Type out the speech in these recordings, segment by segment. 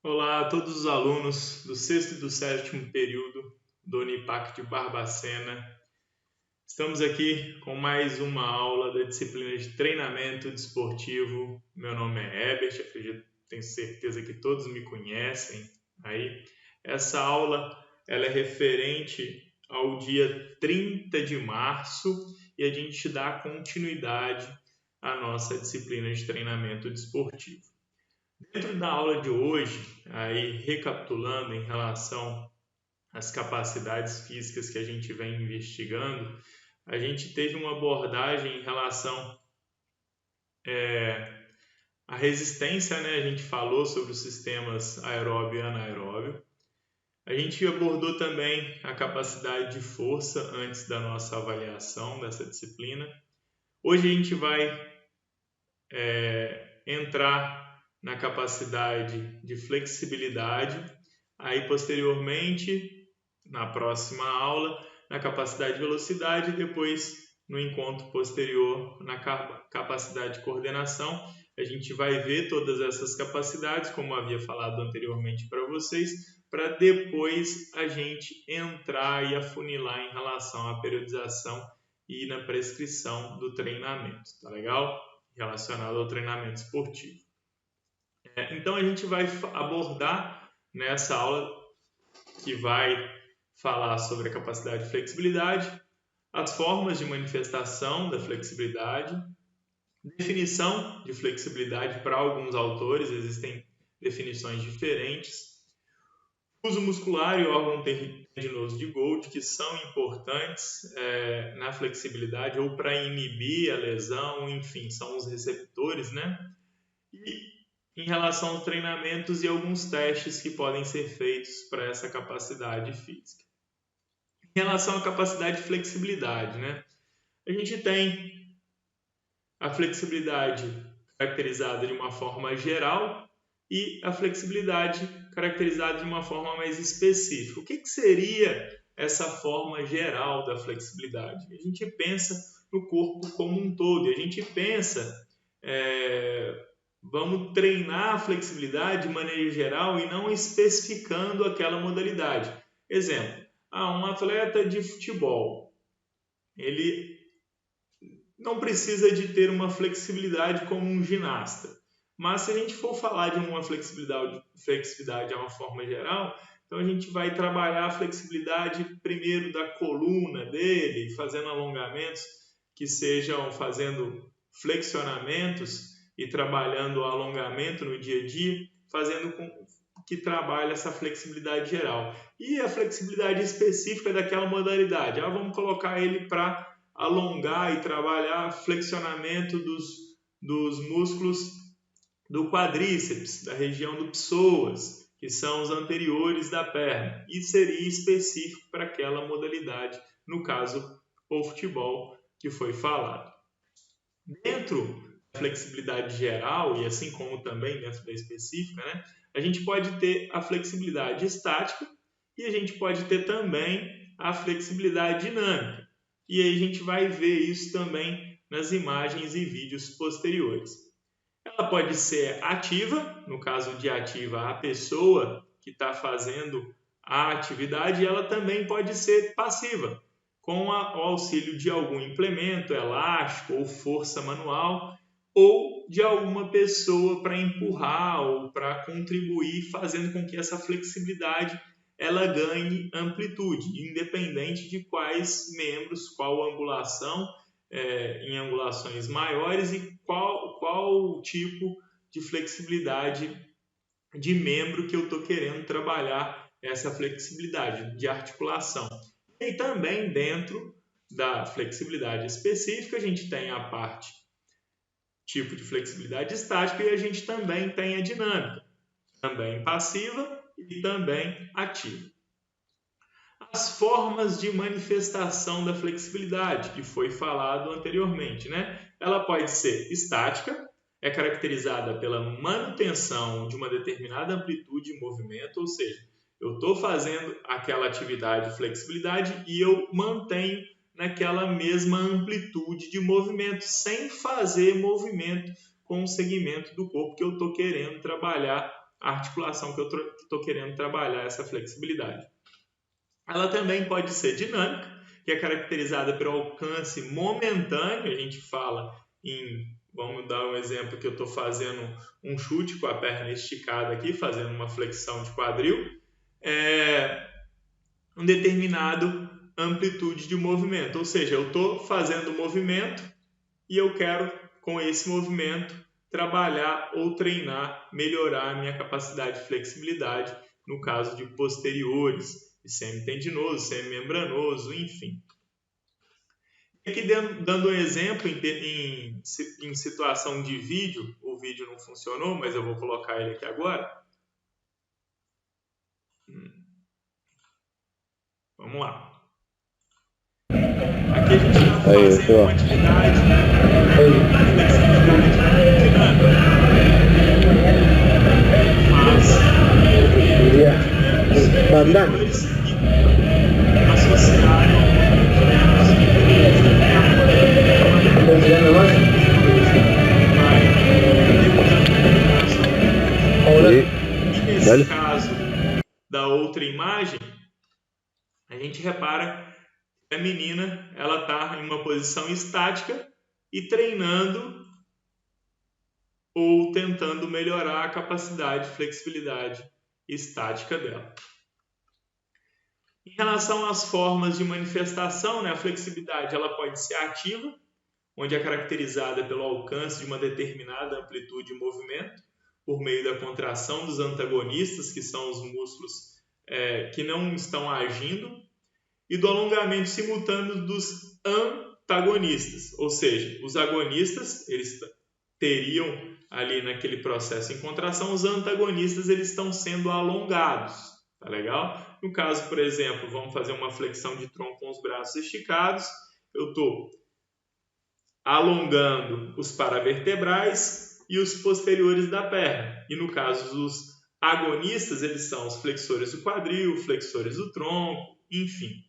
Olá a todos os alunos do sexto e do sétimo período do Unipac de Barbacena. Estamos aqui com mais uma aula da disciplina de treinamento desportivo. Meu nome é Herbert, tenho certeza que todos me conhecem aí. Essa aula ela é referente ao dia 30 de março e a gente dá continuidade à nossa disciplina de treinamento desportivo. Dentro da aula de hoje, aí recapitulando em relação às capacidades físicas que a gente vem investigando, a gente teve uma abordagem em relação à resistência, né? A gente falou sobre os sistemas aeróbio e anaeróbio. A gente abordou também a capacidade de força antes da nossa avaliação dessa disciplina. Hoje a gente vai entrar na capacidade de flexibilidade, aí posteriormente, na próxima aula, na capacidade de velocidade e depois no encontro posterior na capacidade de coordenação. A gente vai ver todas essas capacidades, como havia falado anteriormente para vocês, para depois a gente entrar e afunilar em relação à periodização e na prescrição do treinamento, tá legal? Relacionado ao treinamento esportivo. Então a gente vai abordar nessa aula que vai falar sobre a capacidade de flexibilidade, as formas de manifestação da flexibilidade, definição de flexibilidade para alguns autores, existem definições diferentes, uso muscular e órgão tendinoso de Gold, que são importantes na flexibilidade ou para inibir a lesão, enfim, são os receptores, né? E em relação aos treinamentos e alguns testes que podem ser feitos para essa capacidade física. Em relação à capacidade de flexibilidade, né? A gente tem a flexibilidade caracterizada de uma forma geral e a flexibilidade caracterizada de uma forma mais específica. O que seria essa forma geral da flexibilidade? A gente pensa no corpo como um todo, e a gente pensa vamos treinar a flexibilidade de maneira geral e não especificando aquela modalidade. Exemplo, um atleta de futebol, ele não precisa de ter uma flexibilidade como um ginasta. Mas se a gente for falar de uma flexibilidade de uma forma geral, então a gente vai trabalhar a flexibilidade primeiro da coluna dele, fazendo alongamentos que sejam fazendo flexionamentos e trabalhando o alongamento no dia a dia, fazendo com que trabalhe essa flexibilidade geral. E a flexibilidade específica daquela modalidade, vamos colocar ele para alongar e trabalhar flexionamento dos músculos do quadríceps, da região do psoas, que são os anteriores da perna, e seria específico para aquela modalidade, no caso, o futebol que foi falado. Dentro da flexibilidade geral, e assim como também dentro da específica, né, a gente pode ter a flexibilidade estática e a gente pode ter também a flexibilidade dinâmica. E aí a gente vai ver isso também nas imagens e vídeos posteriores. Ela pode ser ativa, no caso de ativa, a pessoa que está fazendo a atividade, e ela também pode ser passiva, com o auxílio de algum implemento, elástico ou força manual, ou de alguma pessoa para empurrar ou para contribuir, fazendo com que essa flexibilidade ela ganhe amplitude, independente de quais membros, qual angulação, em angulações maiores e qual tipo de flexibilidade de membro que eu estou querendo trabalhar essa flexibilidade de articulação. E também dentro da flexibilidade específica, a gente tem a parte tipo de flexibilidade estática e a gente também tem a dinâmica, também passiva e também ativa. As formas de manifestação da flexibilidade, que foi falado anteriormente, né? Ela pode ser estática, é caracterizada pela manutenção de uma determinada amplitude de movimento, ou seja, eu estou fazendo aquela atividade de flexibilidade e eu mantenho naquela mesma amplitude de movimento, sem fazer movimento com o segmento do corpo que eu estou querendo trabalhar articulação que eu estou querendo trabalhar, essa flexibilidade. Ela também pode ser dinâmica, que é caracterizada pelo alcance momentâneo. A gente fala vamos dar um exemplo que eu estou fazendo um chute com a perna esticada aqui, fazendo uma flexão de quadril, um determinado amplitude de movimento, ou seja, eu estou fazendo o movimento e eu quero, com esse movimento, trabalhar ou treinar, melhorar a minha capacidade de flexibilidade, no caso de posteriores, de semitendinoso, semimembranoso, enfim. Aqui dando um exemplo em situação de vídeo, o vídeo não funcionou, mas eu vou colocar ele aqui agora. Vamos lá. Aqui a gente está fazendo uma atividade de flexibilidade dinâmica. Mas associado e nesse caso da outra imagem, a gente repara que a menina ela está em uma posição estática e treinando ou tentando melhorar a capacidade de flexibilidade estática dela. Em relação às formas de manifestação, a flexibilidade ela pode ser ativa, onde é caracterizada pelo alcance de uma determinada amplitude de movimento, por meio da contração dos antagonistas, que são os músculos que não estão agindo, e do alongamento simultâneo dos antagonistas, ou seja, os agonistas eles teriam ali naquele processo em contração, os antagonistas eles estão sendo alongados, tá legal? No caso, por exemplo, vamos fazer uma flexão de tronco com os braços esticados, eu estou alongando os paravertebrais e os posteriores da perna, e no caso dos agonistas, eles são os flexores do quadril, flexores do tronco, enfim.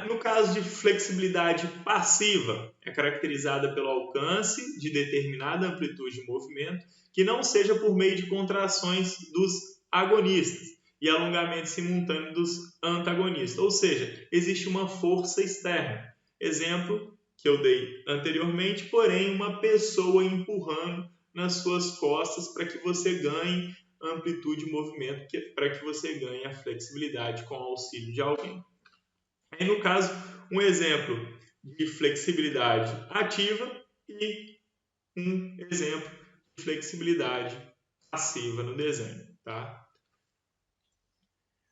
No caso de flexibilidade passiva, é caracterizada pelo alcance de determinada amplitude de movimento que não seja por meio de contrações dos agonistas e alongamento simultâneo dos antagonistas, ou seja, existe uma força externa. Exemplo que eu dei anteriormente, porém uma pessoa empurrando nas suas costas para que você ganhe amplitude de movimento, para que você ganhe a flexibilidade com o auxílio de alguém. Aí, no caso, um exemplo de flexibilidade ativa e um exemplo de flexibilidade passiva no desenho. Tá?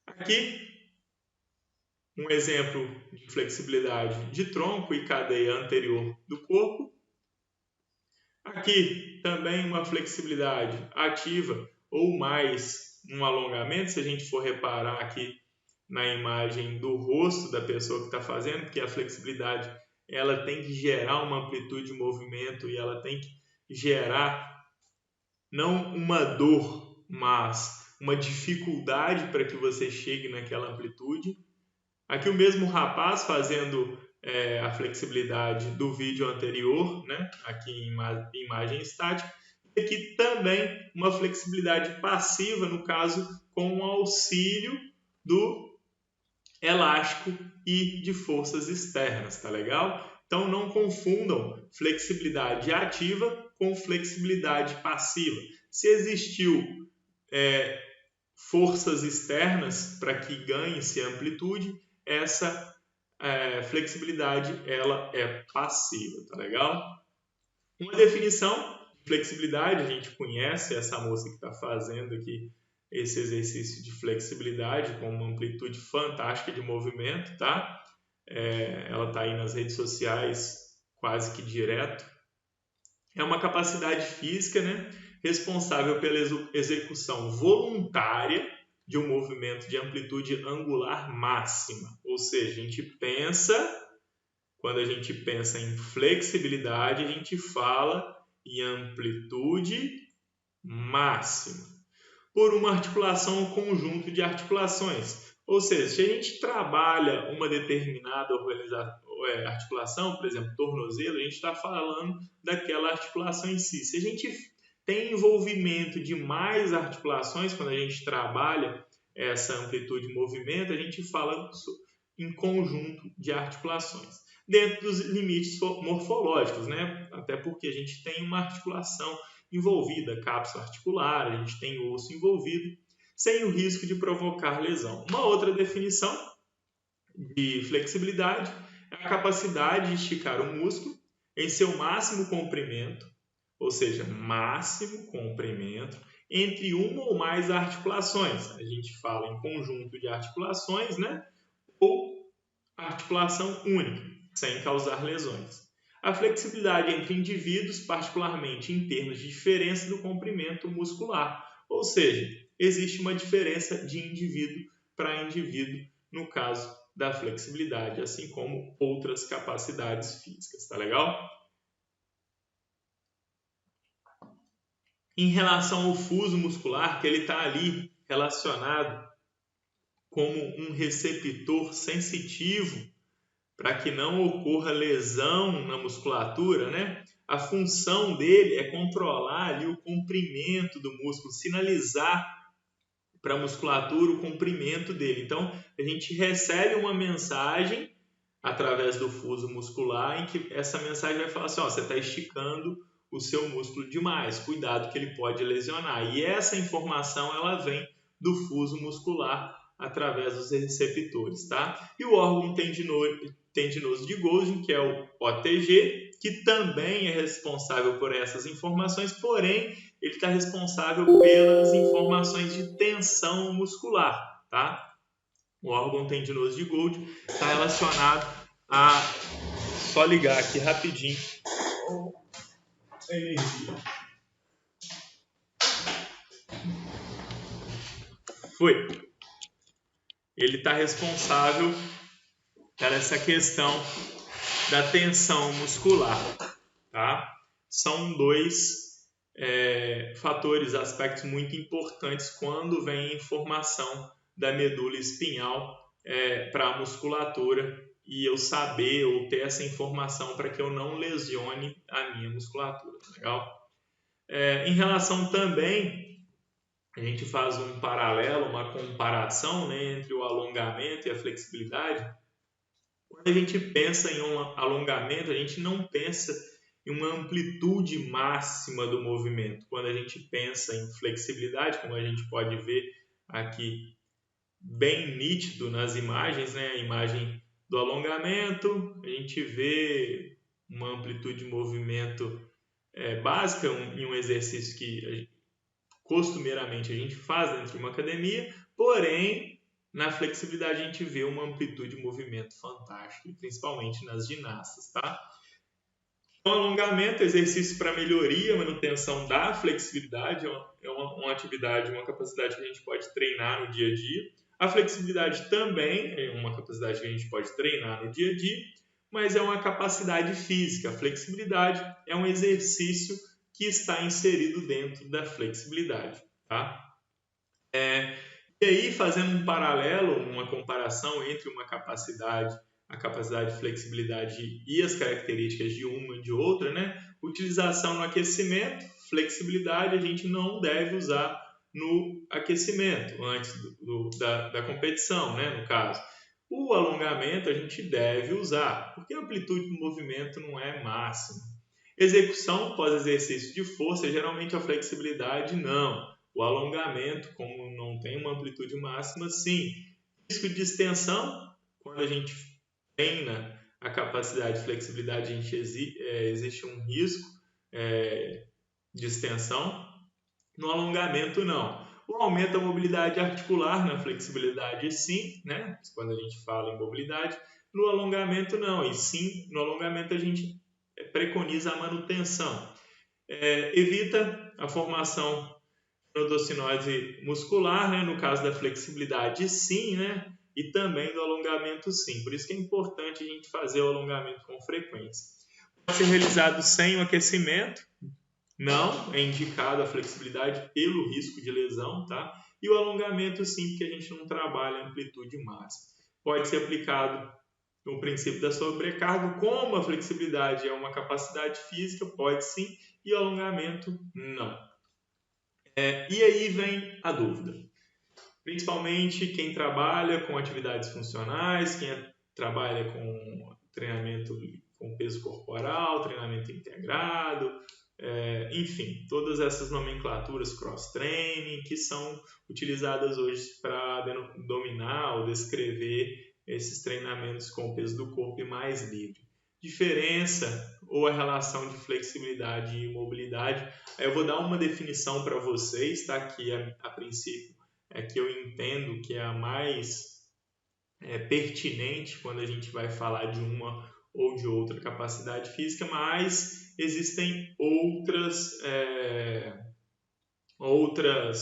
Aqui, um exemplo de flexibilidade de tronco e cadeia anterior do corpo. Aqui, também uma flexibilidade ativa ou mais um alongamento, se a gente for reparar aqui na imagem do rosto da pessoa que está fazendo, porque a flexibilidade ela tem que gerar uma amplitude de movimento e ela tem que gerar não uma dor, mas uma dificuldade para que você chegue naquela amplitude. Aqui o mesmo rapaz fazendo a flexibilidade do vídeo anterior, né? Aqui em imagem estática. E aqui também uma flexibilidade passiva, no caso com o auxílio do elástico e de forças externas, tá legal? Então não confundam flexibilidade ativa com flexibilidade passiva. Se existiu forças externas para que ganhe-se amplitude, essa flexibilidade ela é passiva, tá legal? Uma definição de flexibilidade, a gente conhece essa moça que está fazendo aqui esse exercício de flexibilidade com uma amplitude fantástica de movimento, tá? Ela está aí nas redes sociais quase que direto. É uma capacidade física, né, responsável pela execução voluntária de um movimento de amplitude angular máxima. Ou seja, quando a gente pensa em flexibilidade, a gente fala em amplitude máxima por uma articulação ou conjunto de articulações. Ou seja, se a gente trabalha uma determinada articulação, por exemplo, tornozelo, a gente está falando daquela articulação em si. Se a gente tem envolvimento de mais articulações, quando a gente trabalha essa amplitude de movimento, a gente fala em conjunto de articulações, dentro dos limites morfológicos, né? Até porque a gente tem uma articulação envolvida, cápsula articular, a gente tem osso envolvido, sem o risco de provocar lesão. Uma outra definição de flexibilidade é a capacidade de esticar o músculo em seu máximo comprimento, ou seja, máximo comprimento, entre uma ou mais articulações. A gente fala em conjunto de articulações, né? Ou articulação única, sem causar lesões. A flexibilidade entre indivíduos, particularmente em termos de diferença do comprimento muscular, ou seja, existe uma diferença de indivíduo para indivíduo no caso da flexibilidade, assim como outras capacidades físicas, tá legal? Em relação ao fuso muscular, que ele está ali relacionado como um receptor sensitivo para que não ocorra lesão na musculatura, né? A função dele é controlar ali o comprimento do músculo, sinalizar para a musculatura o comprimento dele. Então, a gente recebe uma mensagem através do fuso muscular em que essa mensagem vai falar assim, ó, você está esticando o seu músculo demais, cuidado que ele pode lesionar. E essa informação ela vem do fuso muscular através dos receptores, tá? E o órgão tendinoso de Golgi, que é o OTG, que também é responsável por essas informações, porém, ele está responsável pelas informações de tensão muscular, tá? O órgão tendinoso de Golgi está relacionado a... Só ligar aqui rapidinho a energia. Foi. Ele está responsável por essa questão da tensão muscular, tá? São dois fatores, aspectos muito importantes quando vem informação da medula espinhal para a musculatura e eu saber ou ter essa informação para que eu não lesione a minha musculatura, legal? Em relação também, a gente faz um paralelo, uma comparação, né, entre o alongamento e a flexibilidade. Quando a gente pensa em um alongamento, a gente não pensa em uma amplitude máxima do movimento. Quando a gente pensa em flexibilidade, como a gente pode ver aqui bem nítido nas imagens, né, a imagem do alongamento, a gente vê uma amplitude de movimento básica em um exercício que costumeiramente a gente faz dentro de uma academia, porém, na flexibilidade a gente vê uma amplitude de movimento fantástica, principalmente nas ginastas, tá? O alongamento, exercício para melhoria, manutenção da flexibilidade, é uma atividade, uma capacidade que a gente pode treinar no dia a dia. A flexibilidade também é uma capacidade que a gente pode treinar no dia a dia, mas é uma capacidade física. A flexibilidade é um exercício que está inserido dentro da flexibilidade, tá? E aí, fazendo um paralelo, uma comparação entre uma capacidade, a capacidade de flexibilidade e as características de uma e de outra, né? Utilização no aquecimento, flexibilidade a gente não deve usar no aquecimento, antes da competição, né? No caso. O alongamento a gente deve usar, porque a amplitude do movimento não é máxima. Execução pós-exercício de força, geralmente a flexibilidade não. O alongamento, como não tem uma amplitude máxima, sim. Risco de extensão, quando a gente treina a capacidade de flexibilidade, existe um risco de extensão. No alongamento, não. O aumento da mobilidade articular na flexibilidade, sim, né? Quando a gente fala em mobilidade. No alongamento, não. E sim, no alongamento a gente preconiza a manutenção. Evita a formação de endocinose muscular, né? No caso da flexibilidade, sim, né? E também do alongamento, sim. Por isso que é importante a gente fazer o alongamento com frequência. Pode ser realizado sem o aquecimento. Não é indicado a flexibilidade pelo risco de lesão, tá? E o alongamento, sim, porque a gente não trabalha a amplitude máxima. Pode ser aplicado no princípio da sobrecarga, como a flexibilidade é uma capacidade física, pode sim, e o alongamento, não. E aí vem a dúvida. Principalmente quem trabalha com atividades funcionais, quem trabalha com treinamento com peso corporal, treinamento integrado, enfim, todas essas nomenclaturas cross-training que são utilizadas hoje para dominar ou descrever esses treinamentos com o peso do corpo e mais livre. Diferença ou a relação de flexibilidade e mobilidade. Eu vou dar uma definição para vocês, tá? Que a princípio é que eu entendo que é a mais pertinente quando a gente vai falar de uma ou de outra capacidade física, mas existem outras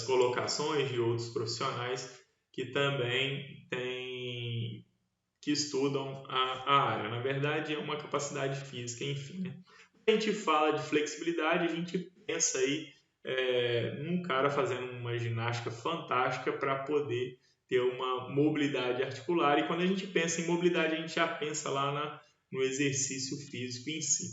colocações de outros profissionais que também que estudam a área. Na verdade, é uma capacidade física, enfim. Né? Quando a gente fala de flexibilidade, a gente pensa aí num cara fazendo uma ginástica fantástica para poder ter uma mobilidade articular. E quando a gente pensa em mobilidade, a gente já pensa lá no exercício físico em si.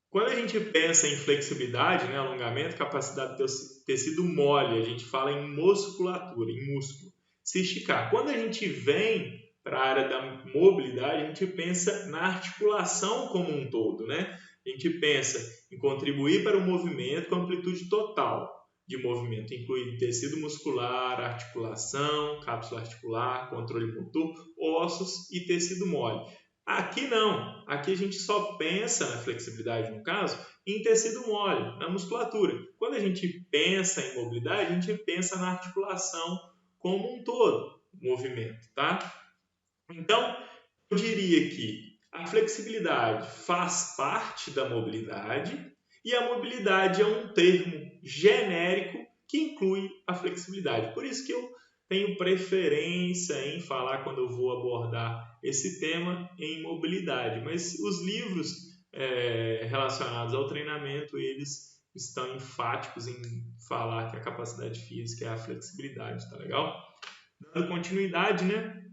Quando a gente pensa em flexibilidade, né, alongamento, capacidade do tecido mole, a gente fala em musculatura, em músculo, se esticar. Quando a gente vem para a área da mobilidade, a gente pensa na articulação como um todo, né? A gente pensa em contribuir para o movimento com amplitude total de movimento, incluindo tecido muscular, articulação, cápsula articular, controle motor, ossos e tecido mole. Aqui não, aqui a gente só pensa na flexibilidade, no caso, em tecido mole, na musculatura. Quando a gente pensa em mobilidade, a gente pensa na articulação como um todo, movimento, tá? Então, eu diria que a flexibilidade faz parte da mobilidade e a mobilidade é um termo genérico que inclui a flexibilidade. Por isso que eu tenho preferência em falar, quando eu vou abordar esse tema, em mobilidade. Mas os livros relacionados ao treinamento, eles estão enfáticos em falar que a capacidade física é a flexibilidade, tá legal? Dando continuidade, né?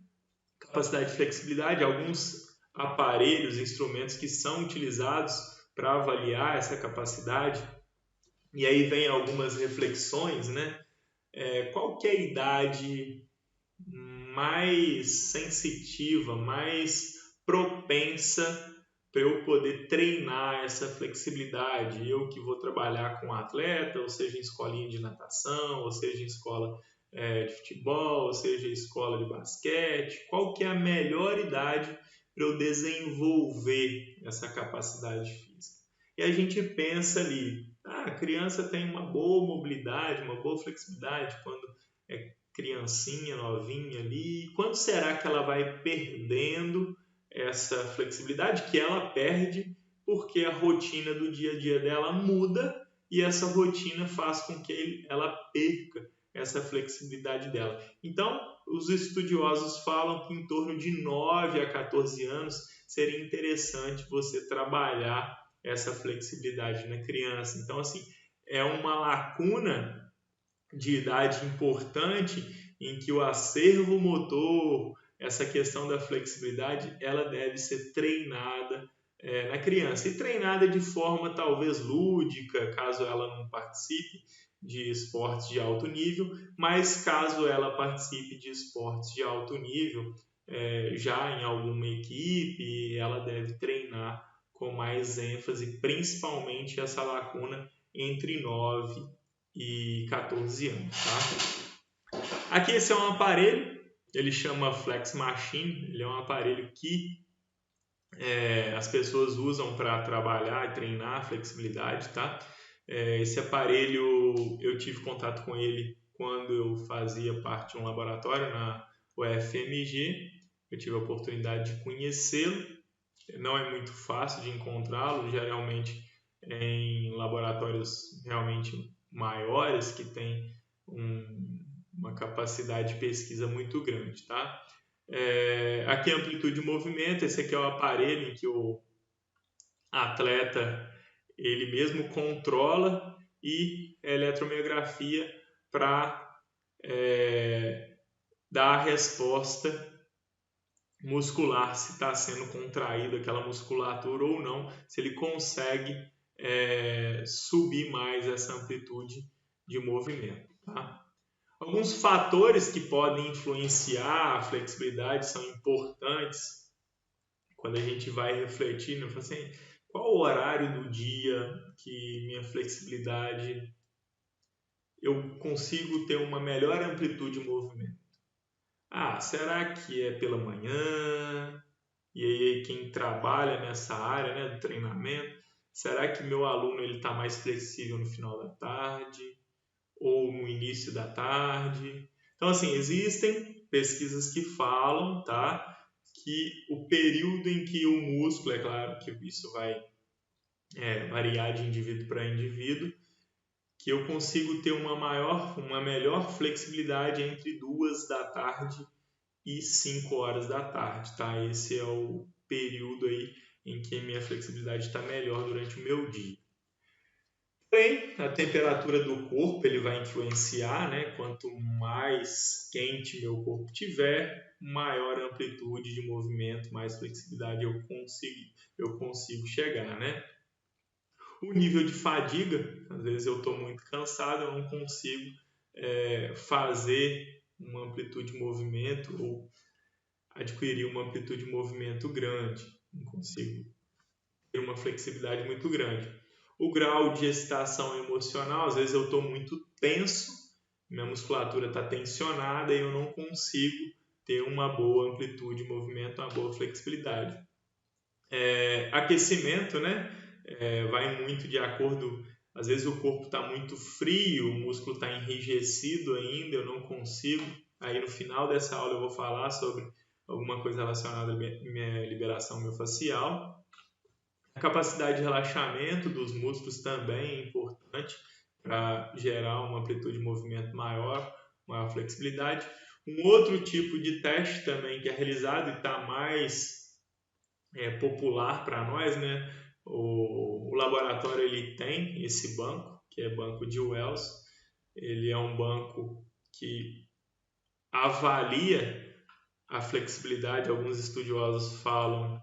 Capacidade de flexibilidade, alguns aparelhos, instrumentos que são utilizados para avaliar essa capacidade. E aí vem algumas reflexões, né? Qual que é a idade mais sensitiva, mais propensa para eu poder treinar essa flexibilidade? Eu que vou trabalhar com atleta, ou seja, em escolinha de natação, ou seja, em escola de futebol, ou seja, em escola de basquete. Qual que é a melhor idade para eu desenvolver essa capacidade física? E a gente pensa ali, a criança tem uma boa mobilidade, uma boa flexibilidade quando é criancinha, novinha ali. Quando será que ela vai perdendo essa flexibilidade? Que ela perde porque a rotina do dia a dia dela muda e essa rotina faz com que ela perca essa flexibilidade dela. Então, os estudiosos falam que em torno de 9 a 14 anos seria interessante você trabalhar essa flexibilidade na criança. Então, assim, é uma lacuna de idade importante em que o acervo motor, essa questão da flexibilidade, ela deve ser treinada na criança. E treinada de forma talvez lúdica, caso ela não participe de esportes de alto nível, mas caso ela participe de esportes de alto nível, já em alguma equipe, ela deve treinar com mais ênfase, principalmente essa lacuna entre 9 e 14 anos, tá? Aqui esse é um aparelho, ele chama Flex Machine, ele é um aparelho que as pessoas usam para trabalhar e treinar a flexibilidade, tá? Esse aparelho, eu tive contato com ele quando eu fazia parte de um laboratório na UFMG, eu tive a oportunidade de conhecê-lo, não é muito fácil de encontrá-lo, geralmente em laboratórios realmente maiores que têm uma capacidade de pesquisa muito grande, tá? Aqui a amplitude de movimento, esse aqui é o aparelho em que o atleta ele mesmo controla e eletromiografia para dar a resposta muscular, se está sendo contraída aquela musculatura ou não, se ele consegue subir mais essa amplitude de movimento. Tá? Alguns fatores que podem influenciar a flexibilidade são importantes quando a gente vai refletir, né? Assim, qual o horário do dia que minha flexibilidade eu consigo ter uma melhor amplitude de movimento? Será que é pela manhã? E aí quem trabalha nessa área, né, do treinamento, será que meu aluno ele está mais flexível no final da tarde ou no início da tarde? Então, assim, existem pesquisas que falam, tá, que o período em que o músculo, é claro que isso vai variar de indivíduo para indivíduo, que eu consigo ter uma melhor flexibilidade entre 2 da tarde e 5 horas da tarde, tá? Esse é o período aí em que minha flexibilidade está melhor durante o meu dia. Porém, a temperatura do corpo ele vai influenciar, né? Quanto mais quente meu corpo tiver, maior amplitude de movimento, mais flexibilidade eu consigo chegar, né? O nível de fadiga, às vezes eu estou muito cansado, eu não consigo fazer uma amplitude de movimento ou adquirir uma amplitude de movimento grande, não consigo ter uma flexibilidade muito grande. O grau de excitação emocional, às vezes eu estou muito tenso, minha musculatura está tensionada e eu não consigo ter uma boa amplitude de movimento, uma boa flexibilidade. Aquecimento, né? Vai muito de acordo, às vezes o corpo está muito frio, o músculo está enrijecido ainda, eu não consigo. Aí no final dessa aula eu vou falar sobre alguma coisa relacionada à minha liberação miofascial. A capacidade de relaxamento dos músculos também é importante para gerar uma amplitude de movimento maior, maior flexibilidade. Um outro tipo de teste também que é realizado e está mais popular para nós, né? O laboratório ele tem esse banco, que é banco de Wells. Ele é um banco que avalia a flexibilidade. Alguns estudiosos falam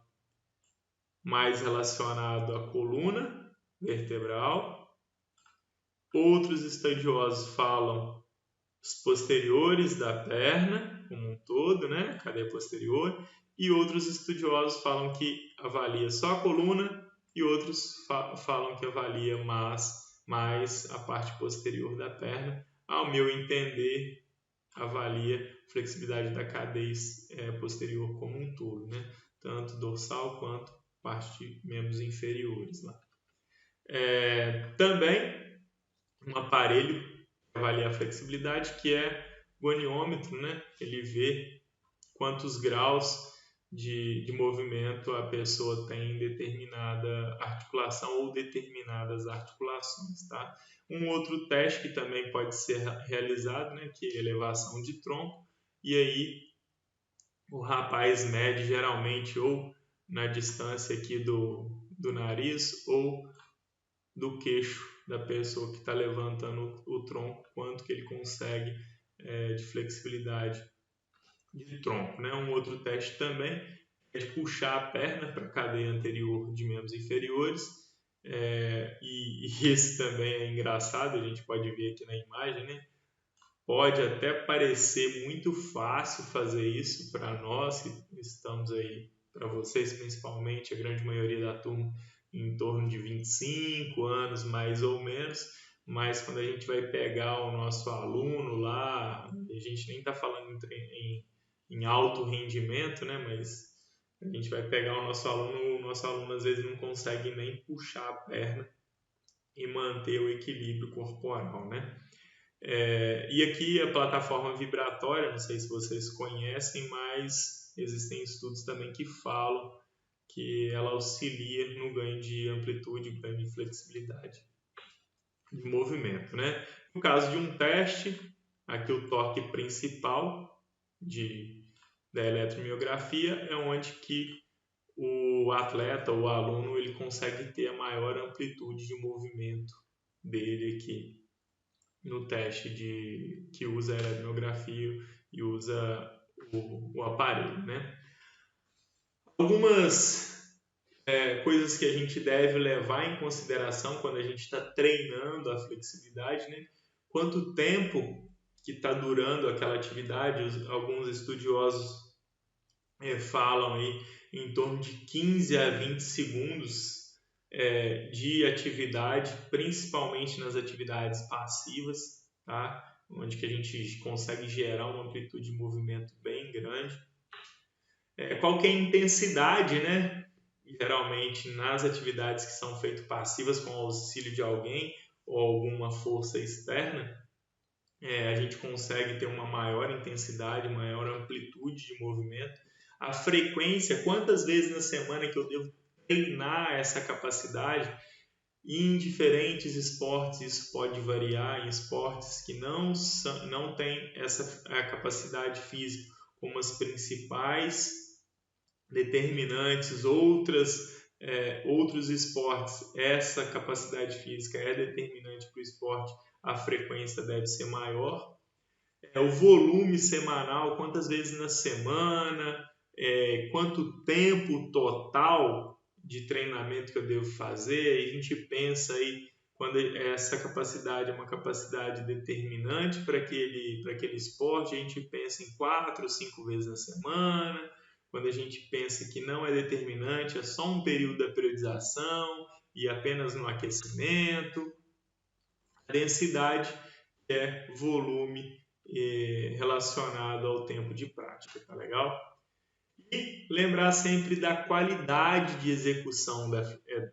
mais relacionado à coluna vertebral. Outros estudiosos falam os posteriores da perna como um todo, né? Cadeia posterior. E outros estudiosos falam que avalia só a coluna e outros falam que avalia mais a parte posterior da perna. Ao meu entender, avalia flexibilidade da cadeia posterior como um todo, né? Tanto dorsal quanto parte de membros inferiores. Lá. Também um aparelho que avalia a flexibilidade, que é o goniômetro, né? Ele vê quantos graus de movimento a pessoa tem em determinada articulação ou determinadas articulações. Tá? Um outro teste que também pode ser realizado, né? Que é elevação de tronco, e aí o rapaz mede geralmente ou na distância aqui do nariz ou do queixo da pessoa que está levantando o tronco, quanto que ele consegue de flexibilidade de tronco. Né? Um outro teste também é de puxar a perna para a cadeia anterior de membros inferiores, e esse também é engraçado, a gente pode ver aqui na imagem, né? Pode até parecer muito fácil fazer isso para nós que estamos aí, para vocês principalmente, a grande maioria da turma em torno de 25 anos mais ou menos, mas quando a gente vai pegar o nosso aluno lá, a gente nem está falando em alto rendimento, né? Mas a gente vai pegar o nosso aluno às vezes não consegue nem puxar a perna e manter o equilíbrio corporal, né? E aqui a plataforma vibratória, não sei se vocês conhecem, mas existem estudos também que falam que ela auxilia no ganho de amplitude, ganho de flexibilidade de movimento, né? No caso de um teste, aqui o torque principal da eletromiografia é onde que o atleta, o aluno, ele consegue ter a maior amplitude de movimento dele aqui no teste que usa a eletromiografia e usa o aparelho, né? Algumas coisas que a gente deve levar em consideração quando a gente está treinando a flexibilidade, né? Quanto tempo que está durando aquela atividade? Alguns estudiosos falam aí em torno de 15 a 20 segundos de atividade, principalmente nas atividades passivas, tá? Onde que a gente consegue gerar uma amplitude de movimento bem grande. Qual que é a intensidade, né? Geralmente nas atividades que são feitas passivas com auxílio de alguém ou alguma força externa, a gente consegue ter uma maior intensidade, maior amplitude de movimento. A frequência, quantas vezes na semana que eu devo treinar essa capacidade? Em diferentes esportes isso pode variar. Em esportes que não têm essa capacidade física como as principais determinantes, outros esportes, essa capacidade física é determinante para o esporte, a frequência deve ser maior. O volume semanal, quantas vezes na semana, quanto tempo total de treinamento que eu devo fazer. A gente pensa aí, quando essa capacidade é uma capacidade determinante para aquele esporte, a gente pensa em 4 ou 5 vezes na semana. Quando a gente pensa que não é determinante, é só um período da periodização e apenas no aquecimento. A densidade é volume relacionado ao tempo de prática, tá legal? E lembrar sempre da qualidade de execução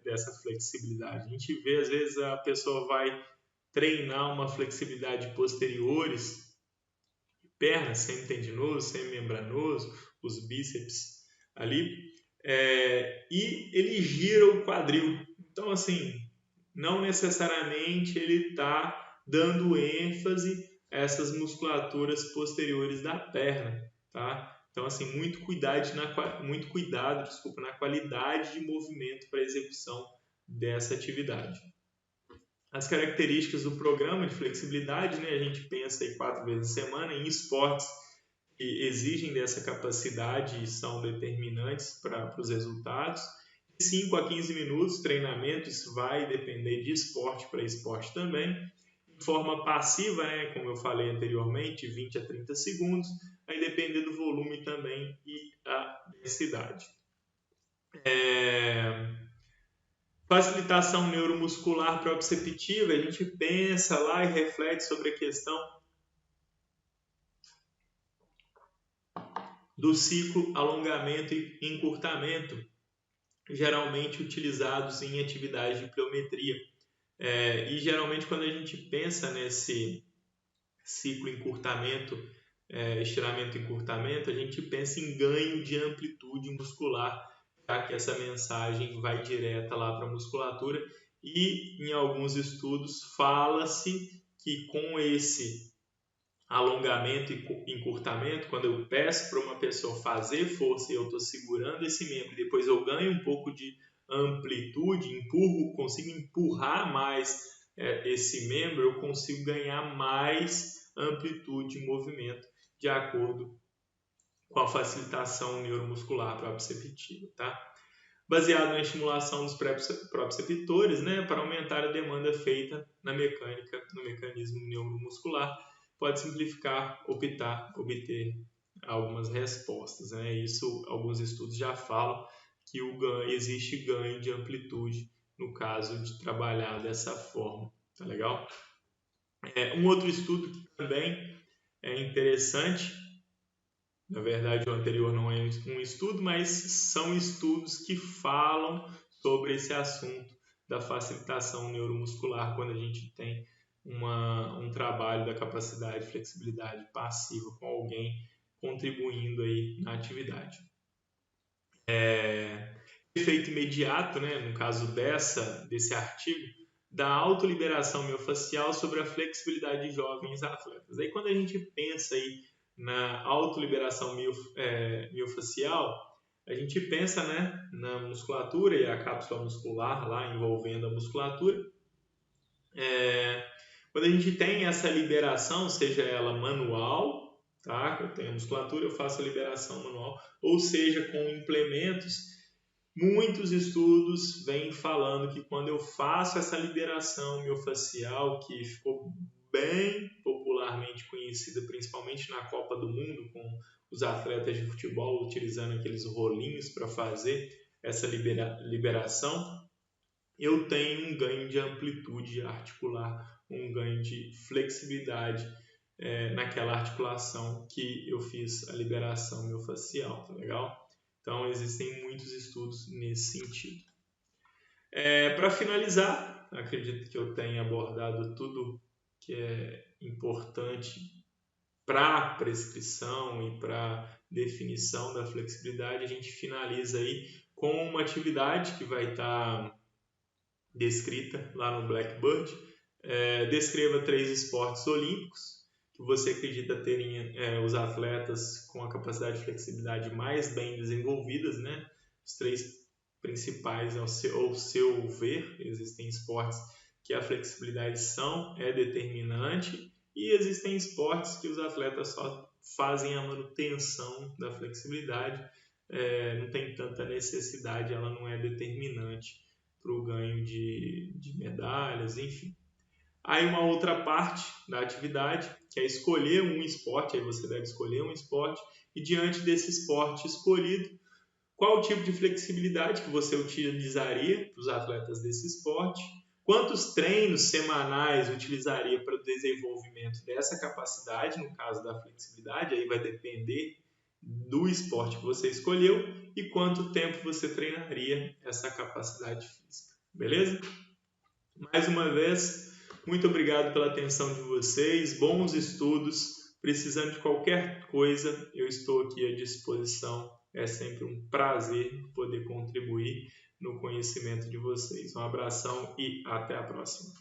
dessa flexibilidade. A gente vê, às vezes, a pessoa vai treinar uma flexibilidade posteriores, perna, semitendinoso, semimembranoso, os bíceps ali, e ele gira o quadril. Então, assim, não necessariamente ele está dando ênfase a essas musculaturas posteriores da perna, tá? Então, assim, muito cuidado na qualidade de movimento para a execução dessa atividade. As características do programa de flexibilidade, né? A gente pensa aí 4 vezes a semana em esportes que exigem dessa capacidade e são determinantes para os resultados. De 5 a 15 minutos, treinamento, isso vai depender de esporte para esporte também. De forma passiva, né, como eu falei anteriormente, 20 a 30 segundos, vai depender do volume também e a densidade. Facilitação neuromuscular proprioceptiva, a gente pensa lá e reflete sobre a questão do ciclo alongamento e encurtamento, geralmente utilizados em atividades de pliometria. E geralmente quando a gente pensa nesse ciclo encurtamento, estiramento e encurtamento, a gente pensa em ganho de amplitude muscular, já que essa mensagem vai direta lá para a musculatura, e em alguns estudos fala-se que com esse alongamento e encurtamento, quando eu peço para uma pessoa fazer força e eu estou segurando esse membro, depois eu ganho um pouco de amplitude, consigo empurrar mais esse membro, eu consigo ganhar mais amplitude de movimento de acordo com a facilitação neuromuscular proprioceptiva, tá? Baseado na estimulação dos proprioceptores, né, para aumentar a demanda feita no mecanismo neuromuscular, pode simplificar, obter algumas respostas, né? Isso alguns estudos já falam que existe ganho de amplitude no caso de trabalhar dessa forma, tá legal? Um outro estudo que também é interessante, na verdade o anterior não é um estudo, mas são estudos que falam sobre esse assunto da facilitação neuromuscular quando a gente tem um trabalho da capacidade de flexibilidade passiva com alguém contribuindo aí na atividade. Efeito imediato, né, no caso desse artigo, da autoliberação miofascial sobre a flexibilidade de jovens atletas. Aí quando a gente pensa aí na autoliberação miofascial, a gente pensa, né, na musculatura e a cápsula muscular lá envolvendo a musculatura. Quando a gente tem essa liberação, seja ela manual, tá? Eu tenho a musculatura, eu faço a liberação manual, ou seja, com implementos, Muitos estudos vêm falando que quando eu faço essa liberação miofascial, que ficou bem popularmente conhecida, principalmente na Copa do Mundo, com os atletas de futebol utilizando aqueles rolinhos para fazer essa liberação, eu tenho um ganho de amplitude articular, um ganho de flexibilidade naquela articulação que eu fiz a liberação miofascial, tá legal? Então, existem muitos estudos nesse sentido. Para finalizar, acredito que eu tenha abordado tudo que é importante para a prescrição e para definição da flexibilidade. A gente finaliza aí com uma atividade que vai estar descrita lá no Blackboard. Descreva 3 esportes olímpicos que você acredita terem os atletas com a capacidade de flexibilidade mais bem desenvolvidas, né? Os 3 principais, ao seu ver, existem esportes que a flexibilidade é determinante e existem esportes que os atletas só fazem a manutenção da flexibilidade, não tem tanta necessidade, ela não é determinante para o ganho de medalhas, enfim. Aí uma outra parte da atividade, que é escolher um esporte, aí você deve escolher um esporte, e diante desse esporte escolhido, qual o tipo de flexibilidade que você utilizaria para os atletas desse esporte, quantos treinos semanais utilizaria para o desenvolvimento dessa capacidade, no caso da flexibilidade, aí vai depender do esporte que você escolheu, e quanto tempo você treinaria essa capacidade física, beleza? Mais uma vez, muito obrigado pela atenção de vocês, bons estudos, precisando de qualquer coisa, eu estou aqui à disposição, é sempre um prazer poder contribuir no conhecimento de vocês. Um abração e até a próxima.